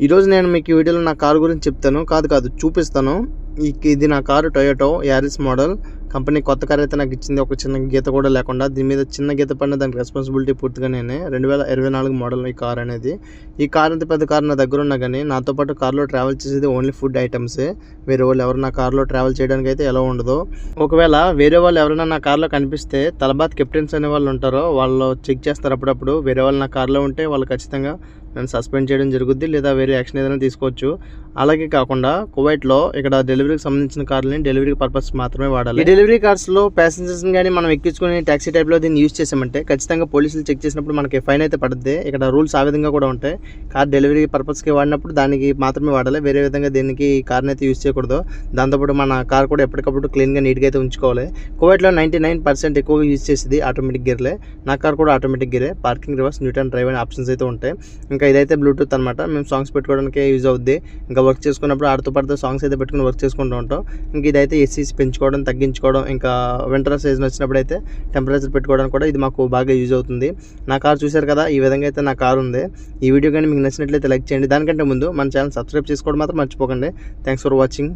ఈరోజు నేను మీకు ఈ వీడియోలో నా కారు గురించి చెప్తాను. కాదు చూపిస్తాను. ఇది నా car Toyota Aries model. Company కొత్త కారు అయితే నాకు ఇచ్చింది. ఒక చిన్న గీత కూడా లేకుండా. దీని మీద చిన్న గీత పడిన దానికి రెస్పాన్సిబిలిటీ పూర్తిగా నేనే. 2024 మోడల్ ఈ కార్ అనేది. ఈ కార్ అంత పెద్ద కారు నా దగ్గర ఉన్నా కానీ నాతో పాటు కార్లో ట్రావెల్ చేసేది ఓన్లీ ఫుడ్ ఐటమ్సే. వేరే వాళ్ళు ఎవరు నా కార్లో ట్రావెల్ చేయడానికి అయితే ఎలా ఉండదు. ఒకవేళ వేరే వాళ్ళు ఎవరైనా నా కార్లో కనిపిస్తే తలబాత్ కెప్టెన్స్ అనే వాళ్ళు ఉంటారో వాళ్ళు చెక్ చేస్తారు అప్పుడప్పుడు. వేరే వాళ్ళు నా కార్లో ఉంటే వాళ్ళు ఖచ్చితంగా నన్ను సస్పెండ్ చేయడం జరుగుద్ది, లేదా వేరే యాక్షన్ ఏదైనా తీసుకోవచ్చు. అలాగే కాకుండా కువైట్లో ఇక్కడ డెలివరీకి సంబంధించిన కార్లని డెలివరీ పర్పస్ మాత్రమే వాడాలి. ఈ డెలివరీ కార్స్లో ప్యాసింజర్స్ని కానీ మనం ఎక్కించుకుని ట్యాక్సీ టైప్లో దీన్ని యూజ్ చేసామంటే ఖచ్చితంగా పోలీసులు చెక్ చేసినప్పుడు మనకి ఫైన్ అయితే పడుతుంది. ఇక్కడ రూల్స్ ఆ విధంగా కూడా ఉంటాయి. కార్ డెలివరీ పర్పస్కి వాడినప్పుడు దానికి మాత్రమే వాడాలి. వేరే విధంగా దీనికి కార్ని అయితే యూజ్ చేయకూడదు. దాంతోపాటు మన కార్ కూడా ఎప్పటికప్పుడు క్లీన్గా నీట్గా అయితే ఉంచుకోవాలి. కువైట్లో 99% ఎక్కువగా యూజ్ చేసేది ఆటోమేటిక్ గేర్లే. నా కార్ కూడా ఆటోమేటిక్ గేరే. పార్కింగ్, రివర్స్, న్యూటన్ డ్రైవ్ అనే ఆప్షన్స్ అయితే ఉంటాయి. ఇంకా ఇదైతే బ్లూటూత్ అనమాట. మేము సాంగ్స్ పెట్టుకోవడానికి యూజ్ అవుద్ది. ఇంకా వర్క్ చేసుకున్నప్పుడు ఆడుతూ పడుతూ సాంగ్స్ అయితే పెట్టుకుని వర్క్ చేసుకుంటూ ఉంటాం. ఇంక ఇదైతే ఏసీస్ పెంచుకోవడం, తగ్గించుకోవడం, ఇంకా వింటర్ సీజన్ వచ్చినప్పుడు అయితే టెంపరేచర్ పెట్టుకోవడానికి కూడా ఇది మాకు బాగా యూజ్ అవుతుంది. నా కార్ చూశారు కదా, ఈ విధంగా అయితే నా కార్ ఉంది. ఈ వీడియో కానీ మీకు నచ్చినట్లయితే లైక్ చేయండి. దానికంటే ముందు మన ఛానల్ సబ్స్క్రైబ్ చేసుకోవడం మాత్రం మర్చిపోకండి. Thanks for watching.